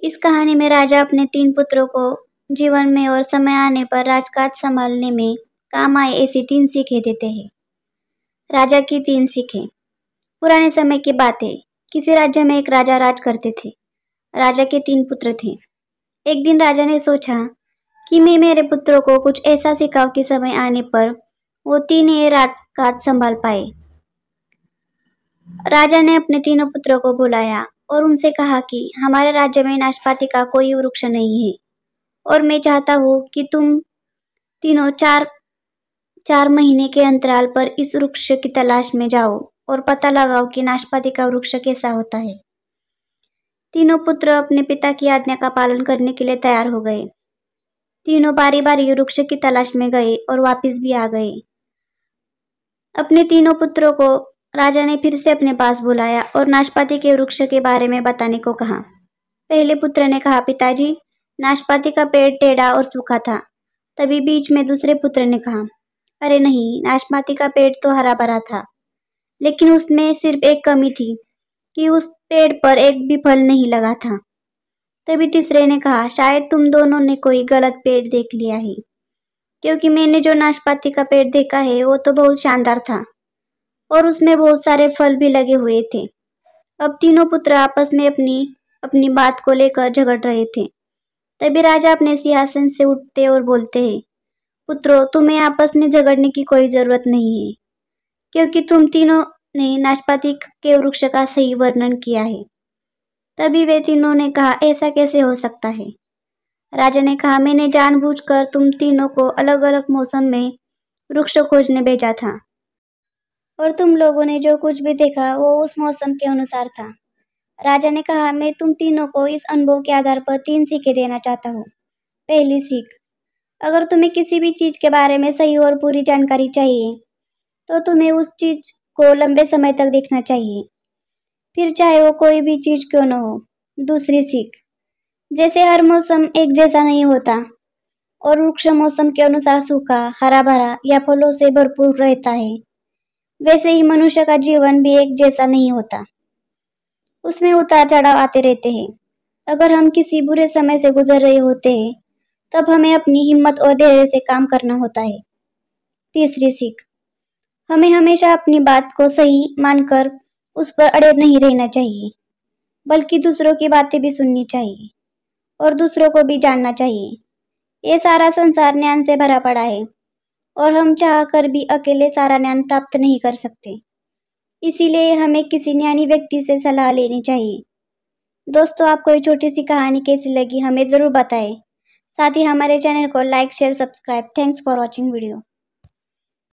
इस कहानी में राजा अपने 3 पुत्रों को जीवन में और समय आने पर राजकाज संभालने में काम आए ऐसी 3 सीखें देते हैं। राजा की 3 सीखें। पुराने समय की बात है। किसी राज्य में एक राजा राज करते थे। राजा के 3 पुत्र थे। एक दिन राजा ने सोचा कि मैं मेरे पुत्रों को कुछ ऐसा सिखाऊं कि समय आने पर वो तीनों राजकाज संभाल पाए। राजा ने अपने तीनों पुत्रों को बुलाया और उनसे कहा कि हमारे राज्य में नाशपाती का कोई वृक्ष नहीं है और मैं चाहता हूँ कि तुम तीनों चार महीने के अंतराल पर इस वृक्ष की तलाश में जाओ और पता लगाओ कि नाशपाती का वृक्ष कैसा होता है। तीनों पुत्र अपने पिता की आज्ञा का पालन करने के लिए तैयार हो गए। तीनों बारी बारी वृक्ष की तलाश में गए और वापस भी आ गए। अपने तीनों पुत्रों को राजा ने फिर से अपने पास बुलाया और नाशपाती के वृक्ष के बारे में बताने को कहा। पहले पुत्र ने कहा, पिताजी, नाशपाती का पेड़ टेढ़ा और सूखा था। तभी बीच में दूसरे पुत्र ने कहा, अरे नहीं, नाशपाती का पेड़ तो हरा भरा था, लेकिन उसमें सिर्फ एक कमी थी कि उस पेड़ पर एक भी फल नहीं लगा था। तभी तीसरे ने कहा, शायद तुम दोनों ने कोई गलत पेड़ देख लिया है, क्योंकि मैंने जो नाशपाती का पेड़ देखा है वो तो बहुत शानदार था और उसमें बहुत सारे फल भी लगे हुए थे। अब तीनों पुत्र आपस में अपनी अपनी बात को लेकर झगड़ रहे थे। तभी राजा अपने सिंहासन से उठते और बोलते हैं, पुत्रों, तुम्हें आपस में झगड़ने की कोई जरूरत नहीं है, क्योंकि तुम तीनों ने नाशपाती के वृक्ष का सही वर्णन किया है। तभी वे तीनों ने कहा, ऐसा कैसे हो सकता है? राजा ने कहा, मैंने जानबूझकर तुम तीनों को अलग अलग मौसम में वृक्ष खोजने भेजा था और तुम लोगों ने जो कुछ भी देखा वो उस मौसम के अनुसार था। राजा ने कहा, मैं तुम तीनों को इस अनुभव के आधार पर 3 सीखें देना चाहता हूँ। पहली सीख, अगर तुम्हें किसी भी चीज के बारे में सही और पूरी जानकारी चाहिए तो तुम्हें उस चीज को लंबे समय तक देखना चाहिए, फिर चाहे वो कोई भी चीज क्यों न हो। दूसरी सीख, जैसे हर मौसम एक जैसा नहीं होता और वृक्ष मौसम के अनुसार सूखा, हरा भरा या फलों से भरपूर रहता है, वैसे ही मनुष्य का जीवन भी एक जैसा नहीं होता। उसमें उतार चढ़ाव आते रहते हैं। अगर हम किसी बुरे समय से गुजर रहे होते हैं तब हमें अपनी हिम्मत और धैर्य से काम करना होता है। तीसरी सीख, हमें हमेशा अपनी बात को सही मानकर उस पर अड़े नहीं रहना चाहिए, बल्कि दूसरों की बातें भी सुननी चाहिए और दूसरों को भी जानना चाहिए। ये सारा संसार ज्ञान से भरा पड़ा है और हम चाह कर भी अकेले सारा ज्ञान प्राप्त नहीं कर सकते। इसीलिए हमें किसी ज्ञानी व्यक्ति से सलाह लेनी चाहिए। दोस्तों, आपको ये छोटी सी कहानी कैसी लगी हमें ज़रूर बताएं। साथ ही हमारे चैनल को like, share, subscribe. Thanks for watching video.